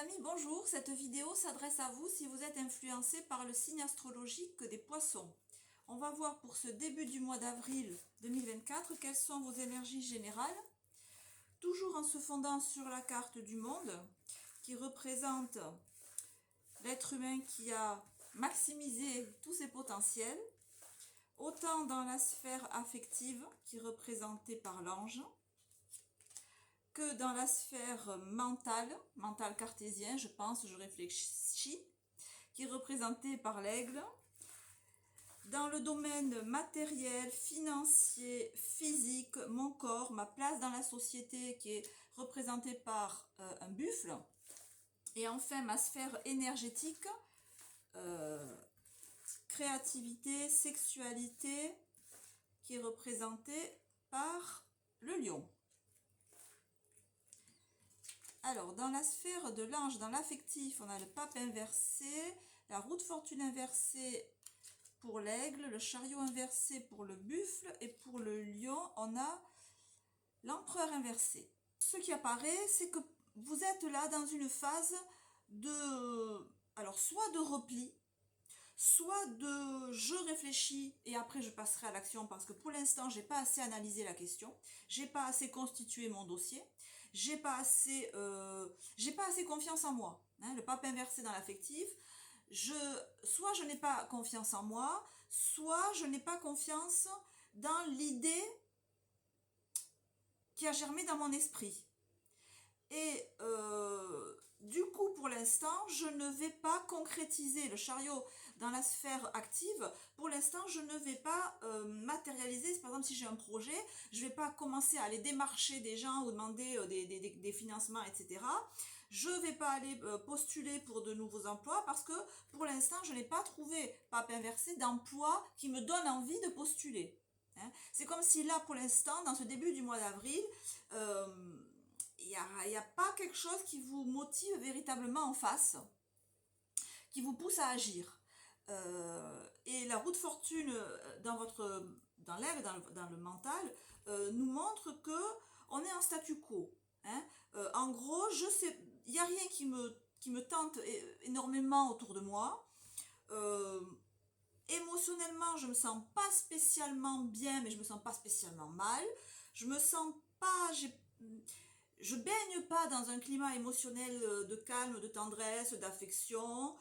amis, bonjour. Cette vidéo s'adresse à vous si vous êtes influencé par le signe astrologique des poissons. On va voir pour ce début du mois d'avril 2024 quelles sont vos énergies générales. Toujours en se fondant sur la carte du monde qui représente l'être humain qui a maximisé tous ses potentiels, autant dans la sphère affective qui est représentée par l'ange, que dans la sphère mentale cartésien, je réfléchis, qui est représentée par l'aigle, dans le domaine matériel, financier, physique, mon corps, ma place dans la société qui est représentée par un buffle, et enfin ma sphère énergétique, créativité, sexualité, qui est représentée par le lion. Alors, dans la sphère de l'ange, dans l'affectif, on a le pape inversé, la roue de fortune inversée pour l'aigle, le chariot inversé pour le buffle, et pour le lion, on a l'empereur inversé. Ce qui apparaît, c'est que vous êtes là dans une phase soit de repli, soit de je réfléchis et après je passerai à l'action parce que pour l'instant j'ai pas assez analysé la question, j'ai pas assez constitué mon dossier, j'ai pas assez confiance en moi, hein, le pape inversé dans l'affectif, soit je n'ai pas confiance en moi, soit je n'ai pas confiance dans l'idée qui a germé dans mon esprit. Et du coup, pour l'instant, je ne vais pas concrétiser le chariot dans la sphère active. Pour l'instant, je ne vais pas matérialiser. Par exemple, si j'ai un projet, je ne vais pas commencer à aller démarcher des gens ou demander des financements, etc. Je ne vais pas aller postuler pour de nouveaux emplois parce que pour l'instant, je n'ai pas trouvé, pape inversé, d'emploi qui me donne envie de postuler. Hein. C'est comme si là, pour l'instant, dans ce début du mois d'avril, il n'y a pas quelque chose qui vous motive véritablement en face, qui vous pousse à agir. Et la roue de fortune dans l'air, dans le mental, nous montre que on est en statu quo. Hein. En gros, il n'y a rien qui me tente énormément autour de moi. Émotionnellement, je me sens pas spécialement bien, mais je me sens pas spécialement mal. Je me sens pas, je baigne pas dans un climat émotionnel de calme, de tendresse, d'affection.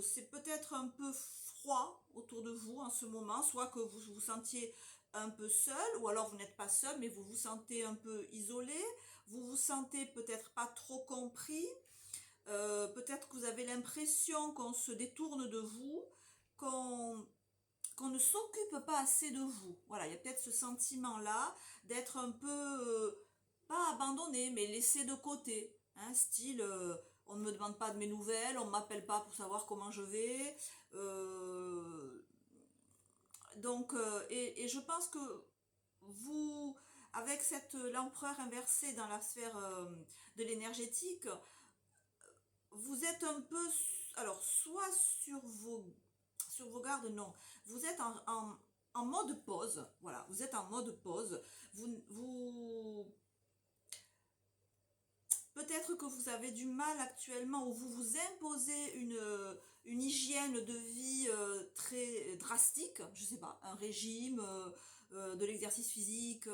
C'est peut-être un peu froid autour de vous en ce moment, soit que vous vous sentiez un peu seul, ou alors vous n'êtes pas seul, mais vous vous sentez un peu isolé, vous vous sentez peut-être pas trop compris, peut-être que vous avez l'impression qu'on se détourne de vous, qu'on ne s'occupe pas assez de vous. Voilà, il y a peut-être ce sentiment-là d'être un peu, pas abandonné, mais laissé de côté. Hein, style, on ne me demande pas de mes nouvelles, on ne m'appelle pas pour savoir comment je vais. Et je pense que vous, avec l'empereur inversé dans la sphère de l'énergétique, vous êtes un peu, alors soit sur vos gardes, non. Vous êtes en mode pause. Voilà, vous êtes en mode pause. Peut-être que vous avez du mal actuellement ou vous vous imposez une hygiène de vie très drastique, je sais pas, un régime, de l'exercice physique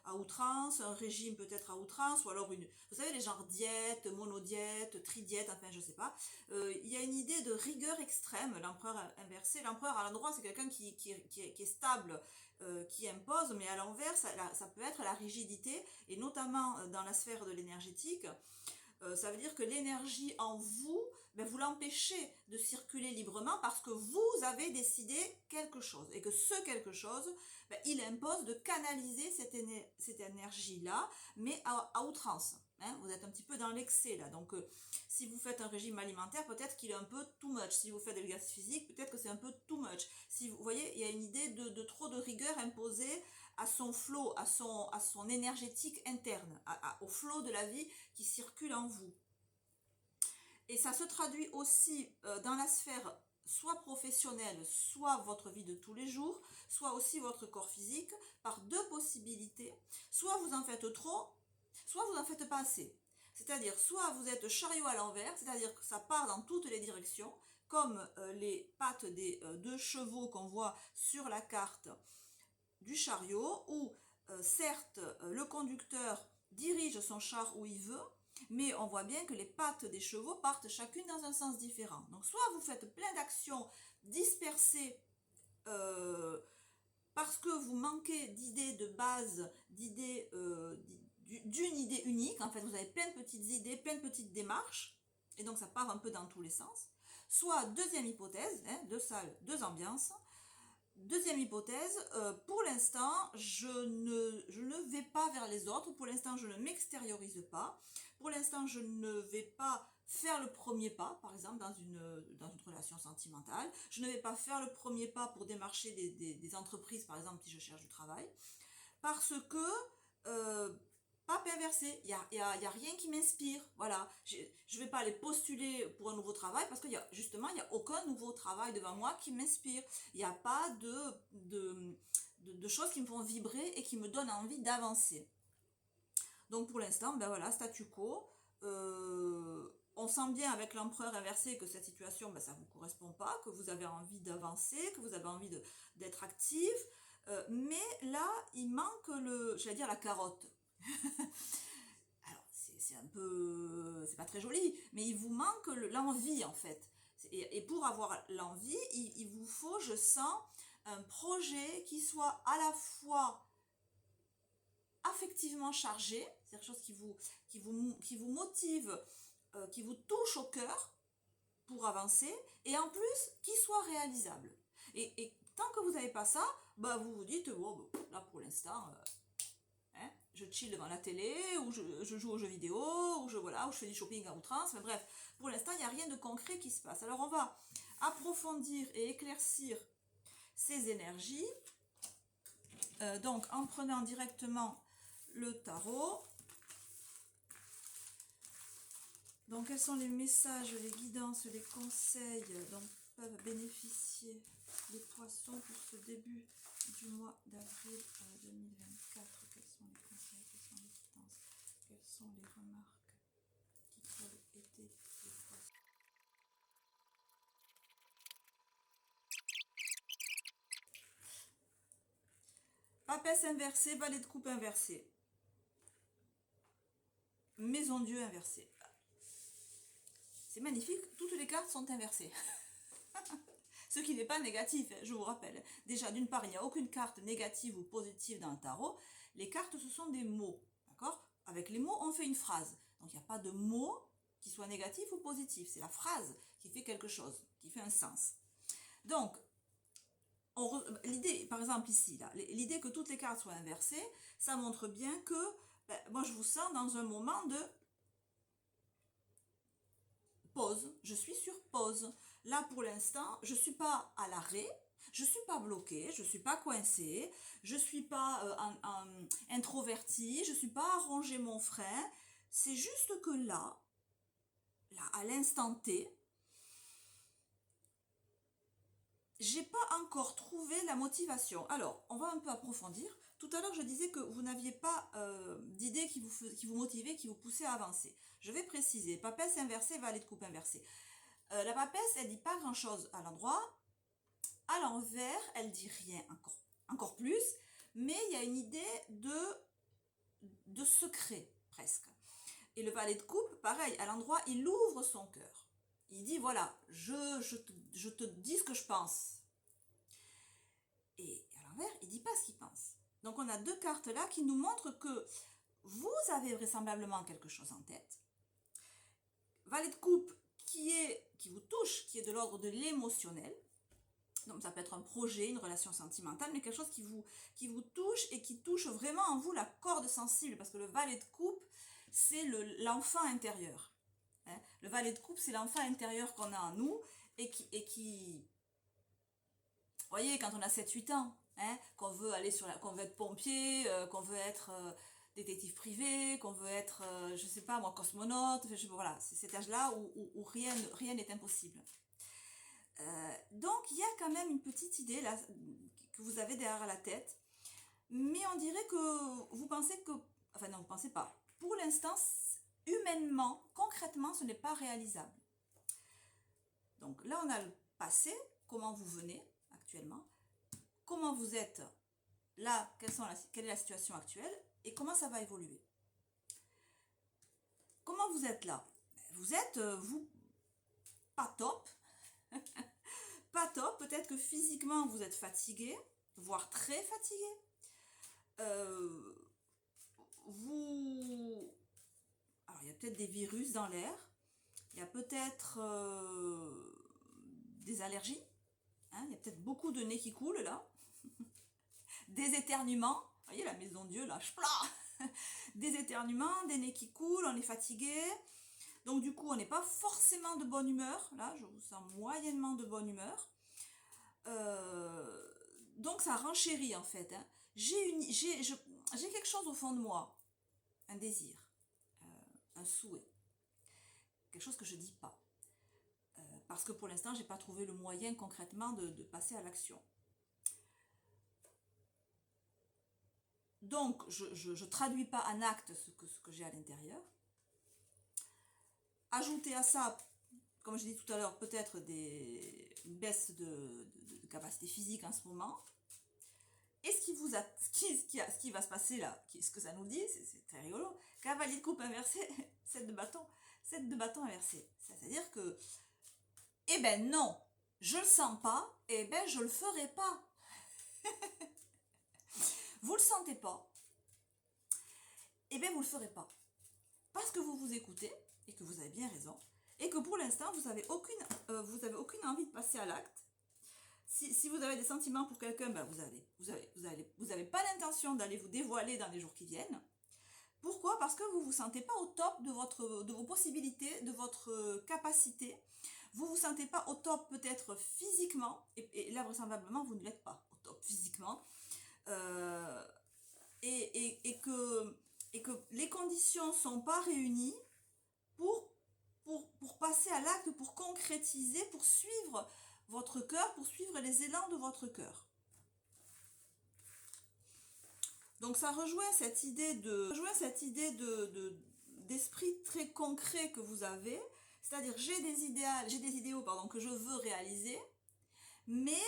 à outrance, un régime peut-être à outrance, ou alors vous savez, les genres diète, monodiète, tridiète, enfin je sais pas. Il y a une idée de rigueur extrême, l'empereur inversé. L'empereur à l'endroit, c'est quelqu'un qui est stable, qui impose, mais à l'envers, ça peut être la rigidité, et notamment dans la sphère de l'énergétique. Ça veut dire que l'énergie en vous, vous l'empêchez de circuler librement parce que vous avez décidé quelque chose. Et que ce quelque chose, il impose de canaliser cette énergie-là, mais à outrance. Hein. Vous êtes un petit peu dans l'excès là. Donc, si vous faites un régime alimentaire, peut-être qu'il est un peu too much. Si vous faites de l'exercice physique, peut-être que c'est un peu too much. Si vous voyez, il y a une idée de trop de rigueur imposée à son flot, à son énergétique interne, au flot de la vie qui circule en vous. Et ça se traduit aussi dans la sphère soit professionnelle, soit votre vie de tous les jours, soit aussi votre corps physique, par deux possibilités. Soit vous en faites trop, soit vous en faites pas assez. C'est-à-dire, soit vous êtes chariot à l'envers, c'est-à-dire que ça part dans toutes les directions, comme les pattes des deux chevaux qu'on voit sur la carte du chariot, où certes le conducteur dirige son char où il veut, mais on voit bien que les pattes des chevaux partent chacune dans un sens différent. Donc soit vous faites plein d'actions dispersées parce que vous manquez d'idées de base, d'idées d'une idée unique, en fait vous avez plein de petites idées, plein de petites démarches, et donc ça part un peu dans tous les sens. Soit deuxième hypothèse, hein, deux salles, deux ambiances. Deuxième hypothèse, pour l'instant, je ne vais pas vers les autres, pour l'instant, je ne m'extériorise pas, pour l'instant, je ne vais pas faire le premier pas, par exemple, dans une relation sentimentale, je ne vais pas faire le premier pas pour démarcher des entreprises, par exemple, si je cherche du travail, parce que pas inversé, y a rien qui m'inspire, voilà, je vais pas aller postuler pour un nouveau travail parce qu'il y a justement, il n'y a aucun nouveau travail devant moi qui m'inspire, il n'y a pas de choses qui me font vibrer et qui me donnent envie d'avancer. Donc pour l'instant, ben voilà, statu quo, on sent bien avec l'empereur inversé que cette situation, ben, ça ne vous correspond pas, que vous avez envie d'avancer, que vous avez envie d'être actif, mais là, il manque j'allais dire la carotte. Alors, c'est un peu, c'est pas très joli, mais il vous manque l'envie en fait. Et pour avoir l'envie, il vous faut, je sens, un projet qui soit à la fois affectivement chargé, c'est quelque chose qui vous motive, qui vous touche au cœur pour avancer, et en plus, qui soit réalisable. Et tant que vous n'avez pas ça, bah vous vous dites, oh, bah, là pour l'instant, hein, je chill devant la télé, ou je joue aux jeux vidéo, ou voilà, ou je fais du shopping à outrance, mais bref, pour l'instant, il n'y a rien de concret qui se passe. Alors on va approfondir et éclaircir ces énergies, donc en prenant directement le tarot. Donc quels sont les messages, les guidances, les conseils dont peuvent bénéficier les poissons pour ce début du mois d'avril 2024? Quels sont les conseils, quelles sont les guidances, quelles sont les remarques qui peuvent aider les poissons? Papesse inversée, valet de coupe inversé. Maison Dieu inversée. C'est magnifique, toutes les cartes sont inversées. Ce qui n'est pas négatif, je vous rappelle. Déjà, d'une part, il n'y a aucune carte négative ou positive dans le tarot. Les cartes, ce sont des mots, d'accord? Avec les mots, on fait une phrase. Donc, il n'y a pas de mot qui soit négatif ou positif. C'est la phrase qui fait quelque chose, qui fait un sens. Donc, l'idée, par exemple ici, l'idée que toutes les cartes soient inversées, ça montre bien que, ben, moi, je vous sens dans un moment de pause. Je suis sur pause. Là, pour l'instant, je ne suis pas à l'arrêt, je ne suis pas bloquée, je ne suis pas coincée, je ne suis pas introvertie, je ne suis pas à ronger mon frein. C'est juste que là, à l'instant T, j'ai pas encore trouvé la motivation. Alors, on va un peu approfondir. Tout à l'heure, je disais que vous n'aviez pas d'idée qui vous motivait, qui vous poussait à avancer. Je vais préciser. Papesse inversée, valet de coupe inversée. La papesse, elle dit pas grand-chose à l'endroit. À l'envers, elle dit rien encore plus. Mais il y a une idée de secret, presque. Et le valet de coupe, pareil, à l'endroit, il ouvre son cœur. Il dit, voilà, je te dis ce que je pense. Et à l'envers, il ne dit pas ce qu'il pense. Donc on a deux cartes là qui nous montrent que vous avez vraisemblablement quelque chose en tête. Valet de coupe qui vous touche, qui est de l'ordre de l'émotionnel. Donc ça peut être un projet, une relation sentimentale, mais quelque chose qui vous touche et qui touche vraiment en vous la corde sensible. Parce que le valet de coupe, c'est l'enfant intérieur. Hein, le valet de coupe, c'est l'enfant intérieur qu'on a en nous et qui vous voyez, quand on a 7-8 ans, hein, qu'on veut être pompier, qu'on veut être détective privé, qu'on veut être, je sais pas moi, cosmonaute, voilà, c'est cet âge-là où rien n'est impossible. Donc il y a quand même une petite idée là que vous avez derrière la tête, mais on dirait que vous pensez que, enfin non, vous pensez pas. Pour l'instant, humainement, concrètement, ce n'est pas réalisable. Donc là, on a le passé, comment vous venez actuellement, comment vous êtes là, quelle est la situation actuelle et comment ça va évoluer. Comment vous êtes là? Vous êtes, vous, pas top, pas top, peut-être que physiquement vous êtes fatigué, voire très fatigué. Alors il y a peut-être des virus dans l'air, il y a peut-être des allergies, hein, il y a peut-être beaucoup de nez qui coulent là, des éternuements, vous voyez la maison Dieu là, des éternuements, des nez qui coulent, on est fatigué, donc du coup on n'est pas forcément de bonne humeur, là je vous sens moyennement de bonne humeur, donc ça renchérit en fait, hein. J'ai quelque chose au fond de moi, un désir, un souhait, quelque chose que je dis pas, parce que pour l'instant j'ai pas trouvé le moyen concrètement de passer à l'action. Donc je traduis pas en acte ce que j'ai à l'intérieur. Ajouter à ça, comme je dis tout à l'heure, peut-être une baisse de capacité physique en ce moment. Et ce qui va se passer là, ce que ça nous dit, c'est très rigolo. Cavalier de coupe inversé, 7 de bâton inversé. C'est-à-dire que, eh ben non, je le sens pas, eh ben je le ferai pas. Vous le sentez pas, eh ben vous le ferez pas. Parce que vous vous écoutez, et que vous avez bien raison, et que pour l'instant vous avez aucune envie de passer à l'acte. Si vous avez des sentiments pour quelqu'un, ben vous avez pas l'intention d'aller vous dévoiler dans les jours qui viennent. Pourquoi? Parce que vous vous sentez pas au top de vos possibilités, de votre capacité. Vous vous sentez pas au top peut-être physiquement, et là vraisemblablement vous ne l'êtes pas au top physiquement, et que les conditions sont pas réunies pour passer à l'acte, pour concrétiser, pour suivre votre cœur, pour suivre les élans de votre cœur. Donc ça rejoint cette idée d'esprit très concret que vous avez, c'est-à-dire j'ai des idéaux que je veux réaliser, mais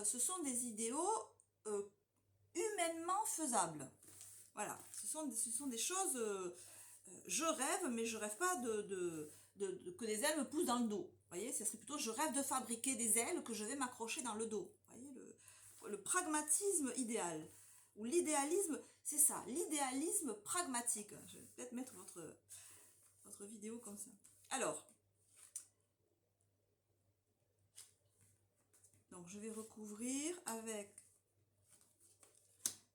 ce sont des idéaux humainement faisables. Voilà, ce sont des choses, je rêve, mais je rêve pas que des ailes me poussent dans le dos. Vous voyez, ce serait plutôt je rêve de fabriquer des ailes que je vais m'accrocher dans le dos. Vous voyez, le pragmatisme idéal. Ou l'idéalisme, c'est ça, l'idéalisme pragmatique. Je vais peut-être mettre votre vidéo comme ça. Alors, donc je vais recouvrir avec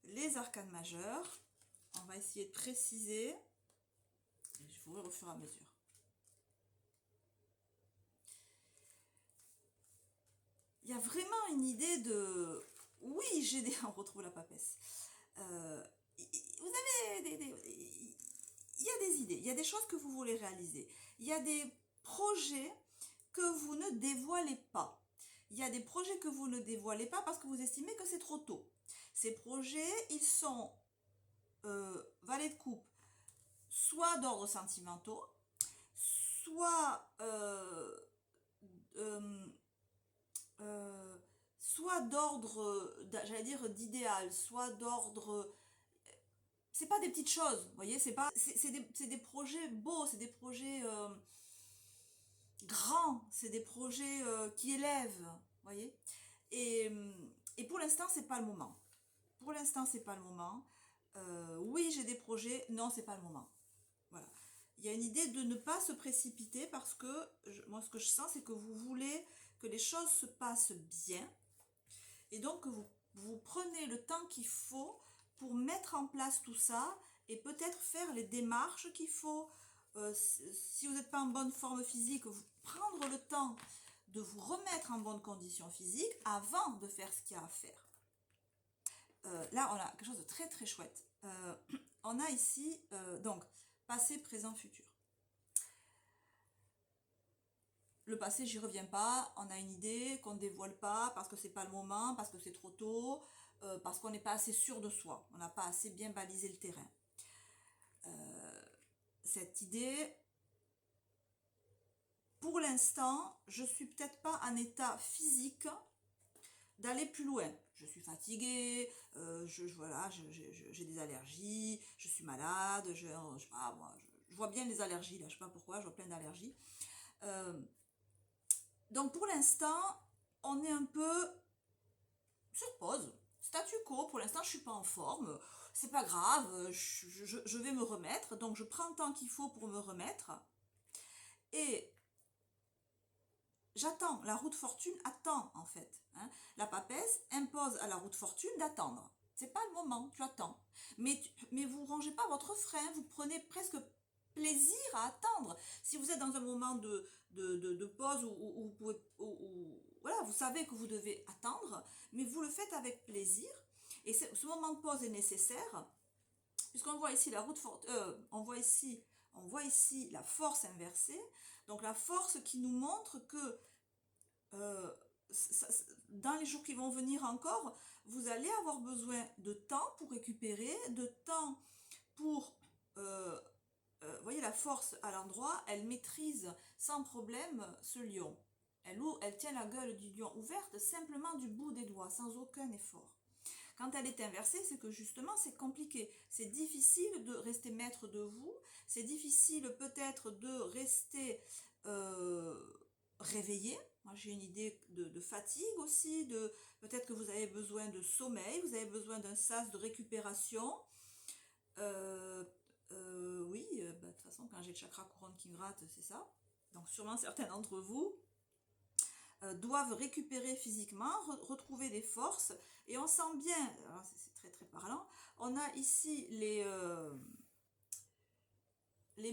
les arcanes majeures. On va essayer de préciser. Et je vous verrai au fur et à mesure. Il y a vraiment une idée de... Oui, on retrouve la papesse. Vous avez il y a des idées, il y a des choses que vous voulez réaliser. Il y a des projets que vous ne dévoilez pas. Il y a des projets que vous ne dévoilez pas parce que vous estimez que c'est trop tôt. Ces projets, ils sont valet de coupe, soit d'ordre sentimentaux, soit soit d'ordre, j'allais dire d'idéal, soit d'ordre, c'est pas des petites choses, vous voyez, c'est des projets beaux, c'est des projets grands, c'est des projets qui élèvent, vous voyez, et pour l'instant c'est pas le moment. Pour l'instant c'est pas le moment. Oui, j'ai des projets, non, c'est pas le moment. Voilà. Il y a une idée de ne pas se précipiter parce que moi ce que je sens c'est que vous voulez que les choses se passent bien et donc que vous prenez le temps qu'il faut pour mettre en place tout ça et peut-être faire les démarches qu'il faut. Si vous n'êtes pas en bonne forme physique, vous prendre le temps de vous remettre en bonne condition physique avant de faire ce qu'il y a à faire. Là on a quelque chose de très très chouette. On a ici donc passé, présent, futur. Le passé, j'y reviens pas. On a une idée qu'on ne dévoile pas parce que c'est pas le moment, parce que c'est trop tôt, parce qu'on n'est pas assez sûr de soi. On n'a pas assez bien balisé le terrain. cette idée, pour l'instant, je suis peut-être pas en état physique d'aller plus loin. Je suis fatiguée, voilà, j'ai des allergies, je suis malade, je sais pas, moi, je vois bien les allergies là, je sais pas pourquoi, je vois plein d'allergies. Euh, donc pour l'instant, on est un peu sur pause, statu quo. Pour l'instant, je suis pas en forme, c'est pas grave, je vais me remettre, donc je prends le temps qu'il faut pour me remettre et j'attends. La roue de fortune attend en fait. Hein. La papesse impose à la roue de fortune d'attendre. C'est pas le moment, tu attends. Mais vous rangez pas votre frein, vous prenez presque plaisir à attendre. Si vous êtes dans un moment de pause où vous pouvez, voilà, vous savez que vous devez attendre, mais vous le faites avec plaisir. Et ce moment de pause est nécessaire, puisqu'on voit ici la roue de fortune, on voit ici la force inversée. Donc la force qui nous montre que euh, dans les jours qui vont venir encore, vous allez avoir besoin de temps pour récupérer, de temps pour... voyez la force à l'endroit, elle maîtrise sans problème ce lion. Elle tient la gueule du lion ouverte simplement du bout des doigts, sans aucun effort. Quand elle est inversée, c'est que justement c'est compliqué. C'est difficile de rester maître de vous, c'est difficile peut-être de rester réveillé. Moi j'ai une idée de fatigue aussi, peut-être que vous avez besoin de sommeil, vous avez besoin d'un sas de récupération. Oui, de toute façon quand j'ai le chakra couronne qui gratte, c'est ça. Donc sûrement certains d'entre vous doivent récupérer physiquement, retrouver des forces, et on sent bien, c'est très très parlant, on a ici les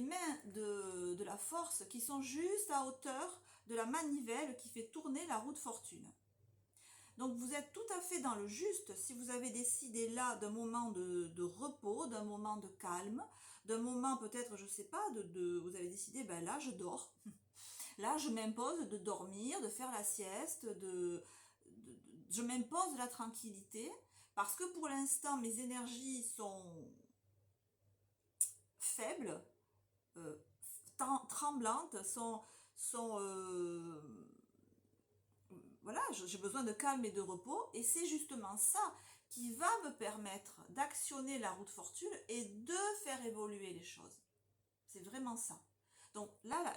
mains de la force qui sont juste à hauteur de la manivelle qui fait tourner la roue de fortune. Donc vous êtes tout à fait dans le juste si vous avez décidé là d'un moment de repos, d'un moment de calme, d'un moment peut-être, je sais pas, vous avez décidé, ben là je dors. Là, je m'impose de dormir, de faire la sieste, je m'impose de la tranquillité parce que pour l'instant, mes énergies sont faibles, euh, tremblantes, voilà, j'ai besoin de calme et de repos et c'est justement ça qui va me permettre d'actionner la roue de fortune et de faire évoluer les choses. C'est vraiment ça. Donc là,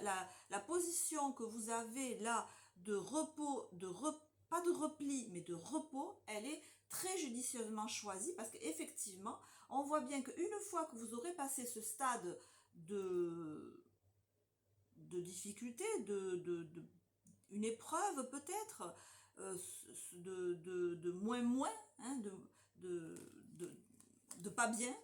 la position que vous avez là de repos, pas de repli, mais de repos, elle est très judicieusement choisie parce qu'effectivement, on voit bien qu'une fois que vous aurez passé ce stade de difficulté, une épreuve peut-être, de moins, hein, de pas bien,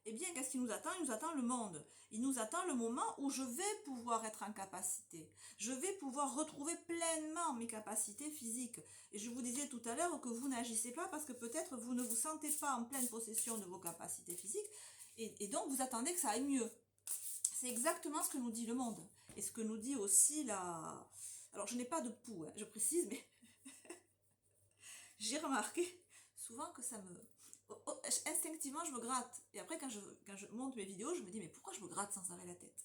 eh bien, qu'est-ce qui nous attend? Il nous attend le monde. Il nous attend le moment où je vais pouvoir être en capacité. Je vais pouvoir retrouver pleinement mes capacités physiques. Et je vous disais tout à l'heure que vous n'agissez pas parce que peut-être vous ne vous sentez pas en pleine possession de vos capacités physiques. Et donc, vous attendez que ça aille mieux. C'est exactement ce que nous dit le monde. Et ce que nous dit aussi la... Alors, je n'ai pas de pouls, hein, je précise, mais j'ai remarqué souvent que ça me... Instinctivement, je me gratte. Et après, quand je monte mes vidéos, je me dis, mais pourquoi je me gratte sans arrêt la tête?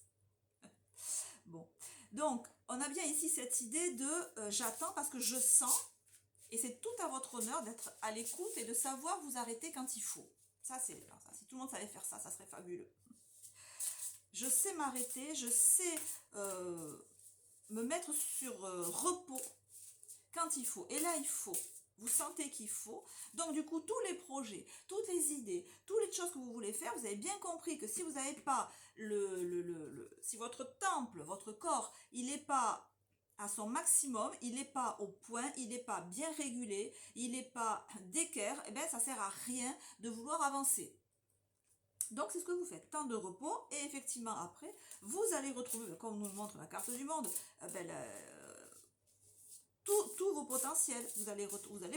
Bon. Donc, on a bien ici cette idée de j'attends parce que je sens, et c'est tout à votre honneur d'être à l'écoute et de savoir vous arrêter quand il faut. Ça, c'est... Si tout le monde savait faire ça, ça serait fabuleux. Je sais m'arrêter, je sais me mettre sur repos quand il faut. Et là, il faut. Vous sentez qu'il faut. Donc, du coup, tous les projets, toutes les idées, toutes les choses que vous voulez faire, vous avez bien compris que si vous n'avez pas si votre temple, votre corps, il n'est pas à son maximum, il n'est pas au point, il n'est pas bien régulé, il n'est pas d'équerre, eh bien, ça ne sert à rien de vouloir avancer. Donc, c'est ce que vous faites. Temps de repos. Et effectivement, après, vous allez retrouver, comme nous le montre la carte du monde, tous vos potentiels. Vous allez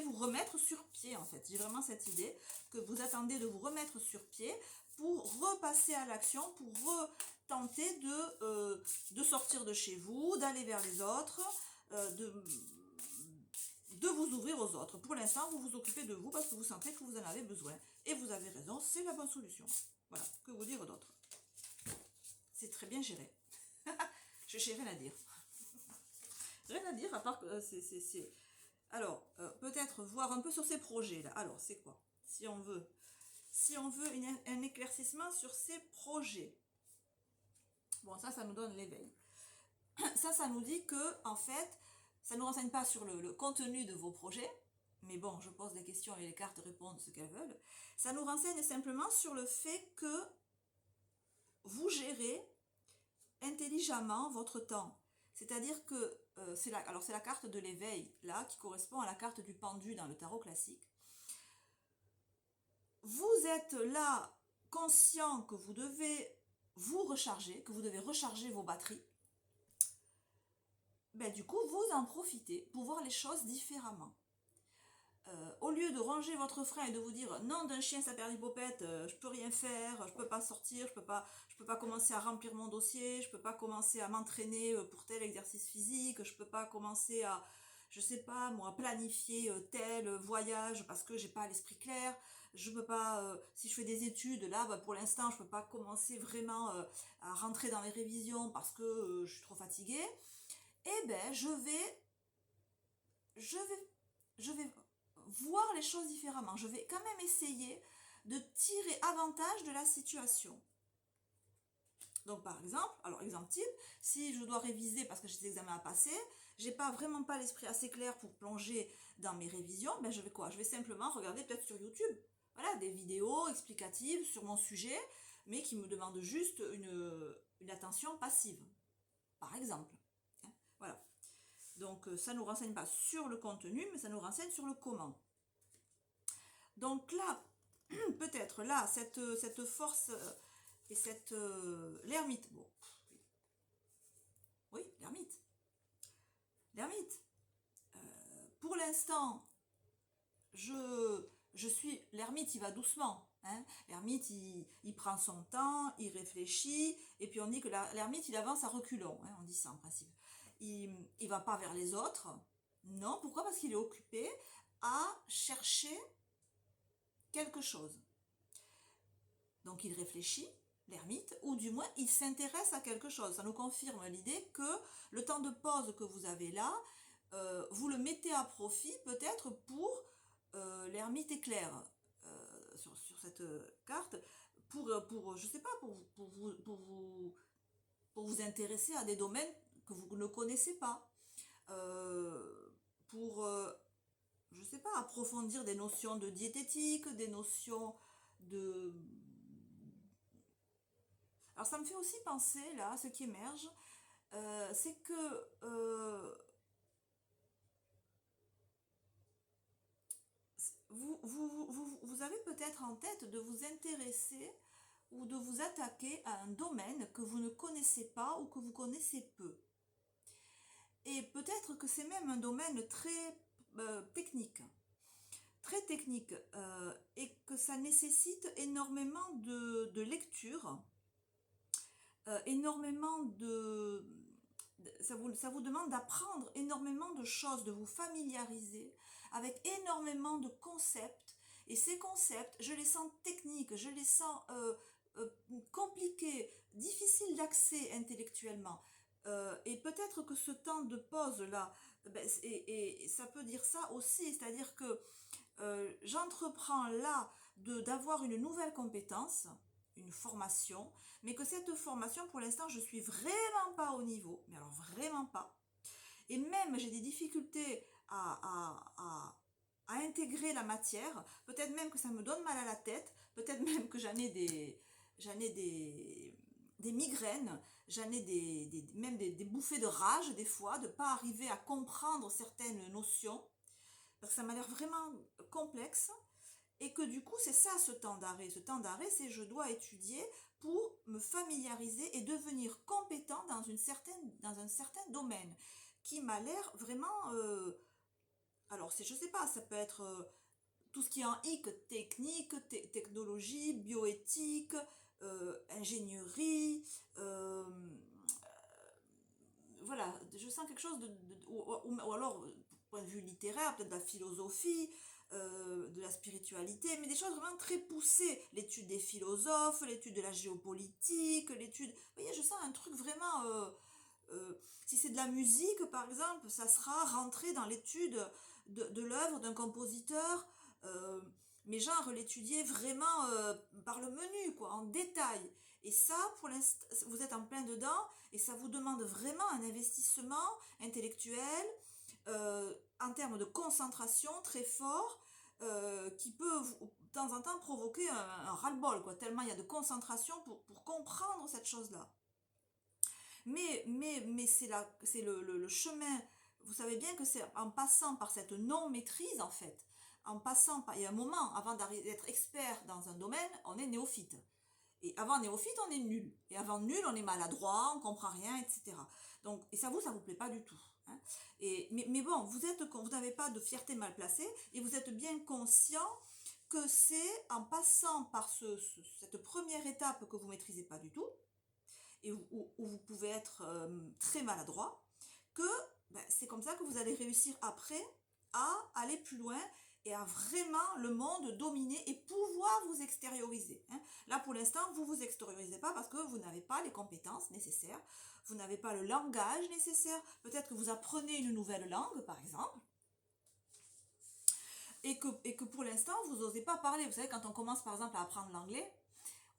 vous remettre sur pied, en fait. J'ai vraiment cette idée que vous attendez de vous remettre sur pied pour repasser à l'action, pour tenter de sortir de chez vous, d'aller vers les autres, de vous ouvrir aux autres. Pour l'instant, vous vous occupez de vous parce que vous sentez que vous en avez besoin. Et vous avez raison, c'est la bonne solution. Voilà, que vous dire d'autre? c'est très bien géré. J'ai rien à dire. Rien à dire, à part que c'est... Alors, peut-être voir un peu sur ces projets, là. Alors, c'est quoi? Si on veut un éclaircissement sur ces projets. Bon, ça nous donne l'éveil. Ça nous dit que, en fait, ça ne nous renseigne pas sur le contenu de vos projets, mais bon, je pose des questions et les cartes répondent ce qu'elles veulent. Ça nous renseigne simplement sur le fait que vous gérez intelligemment votre temps. C'est-à-dire que, alors c'est la carte de l'éveil, là, qui correspond à la carte du pendu dans le tarot classique. Vous êtes là conscient que vous devez vous recharger, que vous devez recharger vos batteries. Ben, du coup, vous en profitez pour voir les choses différemment. Au lieu de ronger votre frein et de vous dire non d'un chien ça perd l'hypopète, je peux rien faire, je peux pas sortir, je peux pas commencer à remplir mon dossier, je peux pas commencer à m'entraîner pour tel exercice physique, je peux pas commencer à, je sais pas moi, planifier tel voyage parce que j'ai pas l'esprit clair, je peux pas, si je fais des études là, bah, pour l'instant je peux pas commencer vraiment à rentrer dans les révisions parce que je suis trop fatiguée. Eh ben je vais voir les choses différemment. Je vais quand même essayer de tirer avantage de la situation. Donc par exemple, alors exemple type, si je dois réviser parce que j'ai des examens à passer, j'ai vraiment pas l'esprit assez clair pour plonger dans mes révisions, ben je vais quoi? Je vais simplement regarder peut-être sur YouTube, voilà, des vidéos explicatives sur mon sujet, mais qui me demandent juste une attention passive, par exemple. Voilà. Donc ça ne nous renseigne pas sur le contenu, mais ça nous renseigne sur le comment. Donc là, peut-être là, cette force et l'ermite. Bon, oui, l'ermite. L'ermite. Pour l'instant, je suis... L'ermite, il va doucement. Hein. L'ermite, il prend son temps, il réfléchit, et puis on dit que l'ermite, il avance à reculons. Hein, on dit ça en principe. Il ne va pas vers les autres. Non, pourquoi? Parce qu'il est occupé à chercher quelque chose. Donc il réfléchit, l'ermite, ou du moins il s'intéresse à quelque chose. Ça nous confirme l'idée que le temps de pause que vous avez là, vous le mettez à profit peut-être pour l'ermite éclair sur cette carte, pour je sais pas, pour vous intéresser à des domaines que vous ne connaissez pas, pour je sais pas, approfondir des notions de diététique, des notions de... Alors ça me fait aussi penser, là, ce qui émerge, c'est que vous avez peut-être en tête de vous intéresser ou de vous attaquer à un domaine que vous ne connaissez pas ou que vous connaissez peu. Et peut-être que c'est même un domaine très technique. Très technique et que ça nécessite énormément de lecture, énormément ça vous demande d'apprendre énormément de choses, de vous familiariser avec énormément de concepts. Et ces concepts, je les sens techniques, je les sens compliqués, difficiles d'accès intellectuellement. Et peut-être que ce temps de pause là, et ça peut dire ça aussi, c'est-à-dire que j'entreprends là d'avoir une nouvelle compétence, une formation, mais que cette formation, pour l'instant, je suis vraiment pas au niveau, mais alors vraiment pas. Et même, j'ai des difficultés à intégrer la matière, peut-être même que ça me donne mal à la tête, peut-être même que j'en ai des migraines, j'en ai même des bouffées de rage des fois, de ne pas arriver à comprendre certaines notions, parce que ça m'a l'air vraiment complexe, et que du coup c'est ça ce temps d'arrêt. Ce temps d'arrêt, c'est je dois étudier pour me familiariser et devenir compétent dans un certain domaine qui m'a l'air vraiment... alors je sais pas, ça peut être tout ce qui est en hic, technique, technologie, bioéthique, ingénierie, voilà, je sens quelque chose ou alors, point de vue littéraire, peut-être de la philosophie, de la spiritualité, mais des choses vraiment très poussées. L'étude des philosophes, l'étude de la géopolitique, l'étude... Vous voyez, je sens un truc vraiment... si c'est de la musique, par exemple, ça sera rentré dans l'étude de l'œuvre d'un compositeur, mais genre l'étudier vraiment par le menu, quoi, en détail. Et ça, pour l'instant, vous êtes en plein dedans, et ça vous demande vraiment un investissement intellectuel, en termes de concentration très fort, qui peut de temps en temps provoquer un ras-le-bol, quoi, tellement il y a de concentration pour comprendre cette chose-là. Mais c'est le chemin. Vous savez bien que c'est en passant par cette non-maîtrise, en fait, en passant par... Il y a un moment, avant d'être expert dans un domaine, on est néophyte. Et avant néophyte, on est nul. Et avant nul, on est maladroit, on comprend rien, etc. Donc, et ça vous plaît pas du tout. Hein. Mais bon, vous n'avez pas de fierté mal placée, et vous êtes bien conscient que c'est en passant par cette première étape que vous maîtrisez pas du tout, et où vous pouvez être très maladroit, que c'est comme ça que vous allez réussir après à aller plus loin et à vraiment le monde dominer et pouvoir vous extérioriser. Hein. Là, pour l'instant, vous vous extériorisez pas parce que vous n'avez pas les compétences nécessaires, vous n'avez pas le langage nécessaire. Peut-être que vous apprenez une nouvelle langue, par exemple, et que pour l'instant, vous n'osez pas parler. Vous savez, quand on commence, par exemple, à apprendre l'anglais,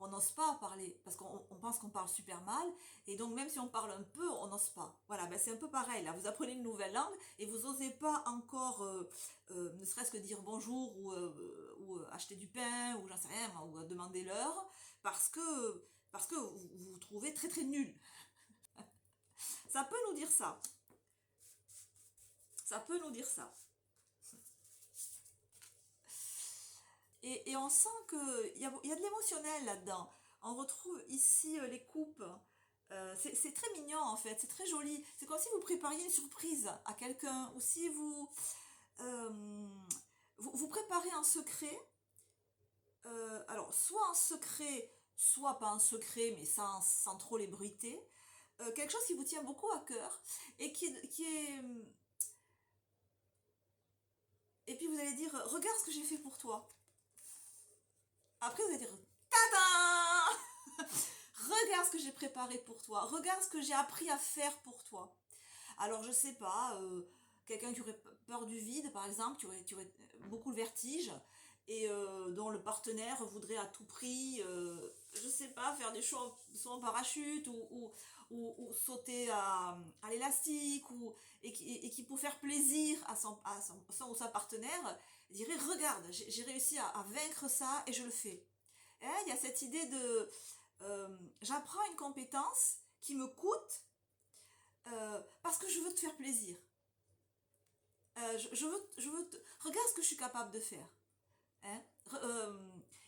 on n'ose pas parler parce qu'on pense qu'on parle super mal, et donc même si on parle un peu, on n'ose pas. Voilà, c'est un peu pareil là. Vous apprenez une nouvelle langue et vous n'osez pas encore, ne serait-ce que dire bonjour ou acheter du pain ou j'en sais rien, ou demander l'heure parce que vous vous trouvez très très nul. Ça peut nous dire ça. Ça peut nous dire ça. Et on sent qu'il y a de l'émotionnel là-dedans. On retrouve ici les coupes. C'est très mignon en fait, c'est très joli. C'est comme si vous prépariez une surprise à quelqu'un, ou si vous préparez en secret. Alors, soit en secret, soit pas en secret, mais sans trop l'ébruiter. Quelque chose qui vous tient beaucoup à cœur et qui est... Et puis vous allez dire, regarde ce que j'ai fait pour toi. Après, vous allez dire, tada! Regarde ce que j'ai préparé pour toi. Regarde ce que j'ai appris à faire pour toi. Alors, je sais pas, quelqu'un qui aurait peur du vide, par exemple, qui aurait beaucoup le vertige, et dont le partenaire voudrait à tout prix, je sais pas, faire des sauts en parachute, ou sauter à l'élastique, et qui, pour faire plaisir à son ou sa partenaire, dirait, regarde, j'ai réussi à vaincre ça et je le fais. Et il y a cette idée de j'apprends une compétence qui me coûte parce que je veux te faire plaisir. Regarde ce que je suis capable de faire. Hein.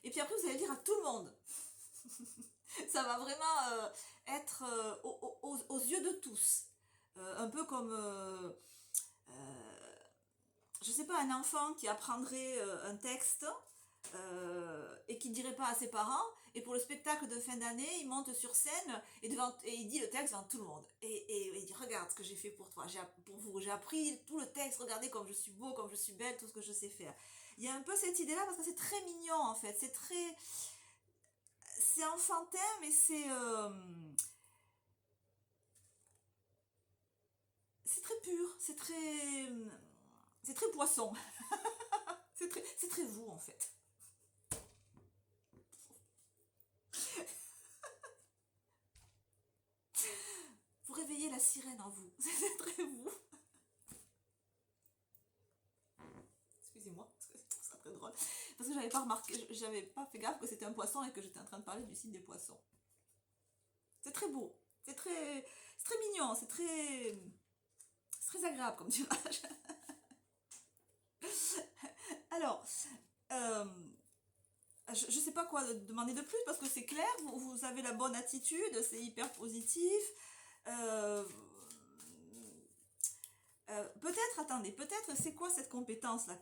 Et puis après, vous allez dire à tout le monde. Ça va vraiment être aux yeux de tous. Un peu comme, je sais pas, un enfant qui apprendrait un texte et qui ne dirait pas à ses parents, et pour le spectacle de fin d'année, il monte sur scène et il dit le texte devant tout le monde. Et il dit, regarde ce que j'ai fait pour toi, pour vous, j'ai appris tout le texte, regardez comme je suis beau, comme je suis belle, tout ce que je sais faire. Il y a un peu cette idée-là parce que c'est très mignon en fait, c'est enfantin, mais c'est très pur, c'est très poisson, c'est très vous en fait. Vous réveillez la sirène en vous, c'est très vous. Excusez-moi, parce que je trouve ça très drôle. Parce que j'avais pas remarqué, j'avais pas fait gaffe que c'était un poisson et que j'étais en train de parler du signe des poissons. C'est très beau, c'est très mignon, c'est très agréable comme tirage. Alors, euh, je sais pas quoi demander de plus parce que c'est clair, vous avez la bonne attitude, c'est hyper positif. Euh, Peut-être, attendez, peut-être c'est quoi cette compétence là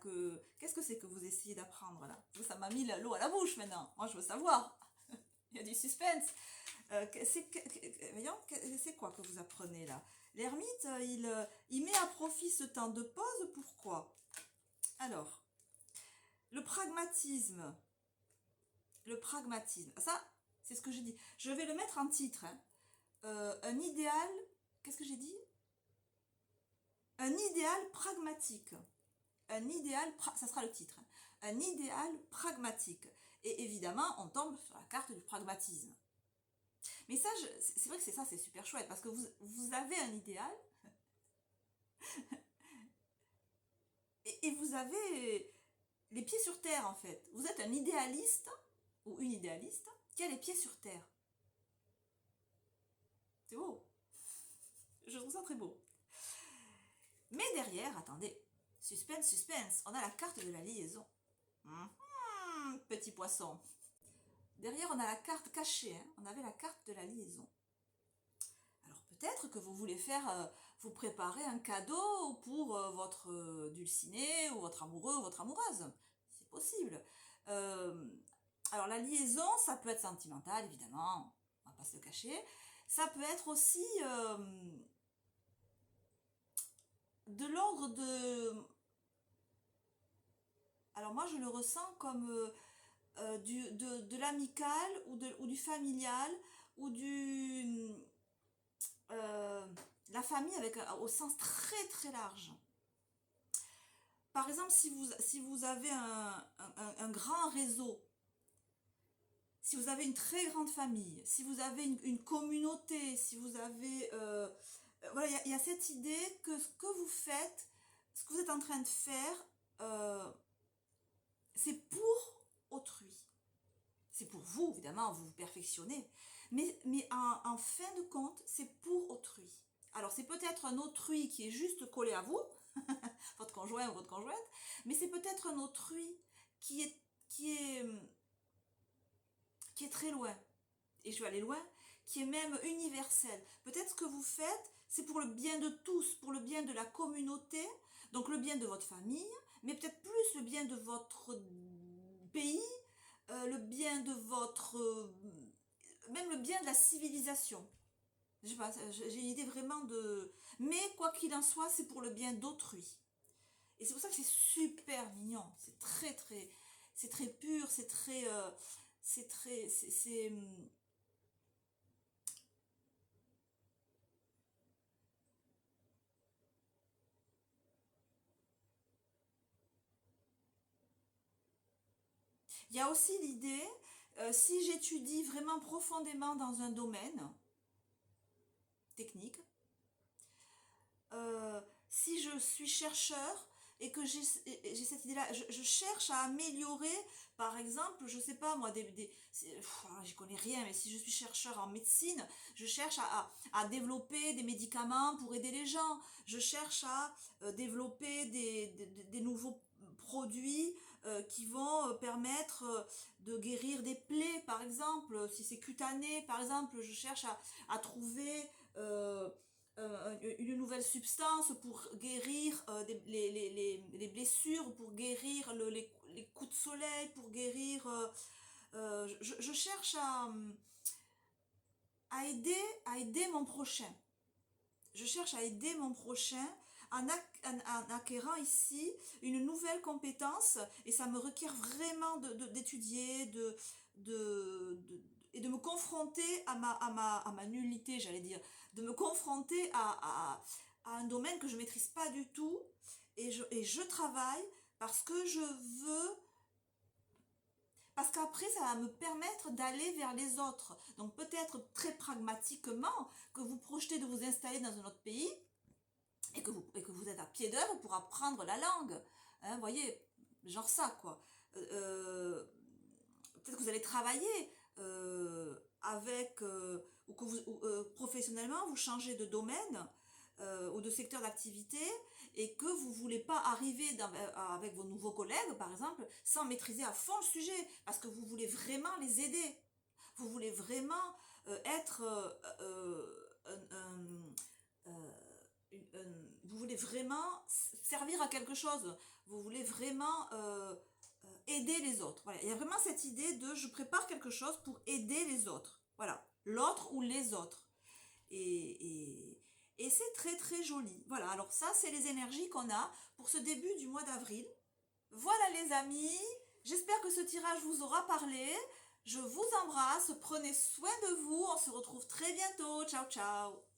qu'est-ce que c'est que vous essayez d'apprendre là? Ça m'a mis l'eau à la bouche maintenant. Moi je veux savoir. Il y a du suspense. Voyons, c'est quoi que vous apprenez là? L'ermite, il met à profit ce temps de pause, pourquoi? Alors, le pragmatisme. Le pragmatisme. Ça, c'est ce que j'ai dit. Je vais le mettre en titre. Hein. Un idéal, qu'est-ce que j'ai dit? Un idéal pragmatique. Un idéal, ça sera le titre. Hein. Un idéal pragmatique. Et évidemment, on tombe sur la carte du pragmatisme. Mais ça, c'est vrai que c'est ça, c'est super chouette, parce que vous avez un idéal, et vous avez les pieds sur terre, en fait. Vous êtes un idéaliste, ou une idéaliste, qui a les pieds sur terre. C'est beau. Je trouve ça très beau. Mais derrière, attendez, suspense, suspense, on a la carte de la liaison. Petit poisson. Derrière, on a la carte cachée, hein. On avait la carte de la liaison. Alors peut-être que vous voulez faire, vous préparer un cadeau pour votre dulciné, ou votre amoureux, ou votre amoureuse. C'est possible. Alors la liaison, ça peut être sentimental, évidemment, on va pas se le cacher. Ça peut être aussi de l'ordre de... Alors moi, je le ressens comme de l'amical, ou du familial, ou du... la famille avec au sens très très large. Par exemple, si vous avez un grand réseau, si vous avez une très grande famille, si vous avez une communauté, si vous avez... voilà, il y a cette idée que ce que vous faites, ce que vous êtes en train de faire, c'est pour autrui. C'est pour vous, évidemment, vous vous perfectionnez. Mais en fin de compte, c'est pour autrui. Alors, c'est peut-être un autrui qui est juste collé à vous, votre conjoint ou votre conjointe, mais c'est peut-être un autrui qui est, qui est, qui est très loin. Et je vais aller loin, qui est même universel. Peut-être ce que vous faites, c'est pour le bien de tous, pour le bien de la communauté, donc le bien de votre famille, mais peut-être plus le bien de votre pays, le bien de votre... même le bien de la civilisation. Je sais pas, j'ai une idée vraiment de... Mais quoi qu'il en soit, c'est pour le bien d'autrui. Et c'est pour ça que c'est super mignon. C'est très très... C'est très pur, c'est très... c'est très... c'est Il y a aussi l'idée, si j'étudie vraiment profondément dans un domaine technique, si je suis chercheur et que j'ai cette idée-là, je cherche à améliorer, par exemple, je sais pas moi, j'y connais rien, mais si je suis chercheur en médecine, je cherche à développer des médicaments pour aider les gens, je cherche à développer des nouveaux produits qui vont permettre de guérir des plaies, par exemple, si c'est cutané, par exemple, je cherche à trouver... une nouvelle substance pour guérir les blessures, pour guérir les coups de soleil, pour guérir... je cherche à aider mon prochain. Je cherche à aider mon prochain en acquérant ici une nouvelle compétence, et ça me requiert vraiment d'étudier, et de me confronter à ma nullité, j'allais dire, de me confronter à un domaine que je ne maîtrise pas du tout, et je travaille parce que je veux, parce qu'après ça va me permettre d'aller vers les autres. Donc peut-être très pragmatiquement que vous projetez de vous installer dans un autre pays, et que vous êtes à pied d'œuvre pour apprendre la langue. Hein, vous voyez, genre ça, quoi. Peut-être que vous allez travailler avec, ou que professionnellement, vous changez de domaine ou de secteur d'activité, et que vous voulez pas arriver avec vos nouveaux collègues, par exemple, sans maîtriser à fond le sujet, parce que vous voulez vraiment les aider. Vous voulez vraiment être vous voulez vraiment servir à quelque chose, vous voulez vraiment aider les autres. Voilà. Il y a vraiment cette idée de je prépare quelque chose pour aider les autres. Voilà, l'autre ou les autres. Et c'est très très joli. Voilà, alors ça c'est les énergies qu'on a pour ce début du mois d'avril. Voilà les amis, J'espère que ce tirage vous aura parlé. Je vous embrasse, prenez soin de vous, on se retrouve très bientôt. Ciao ciao.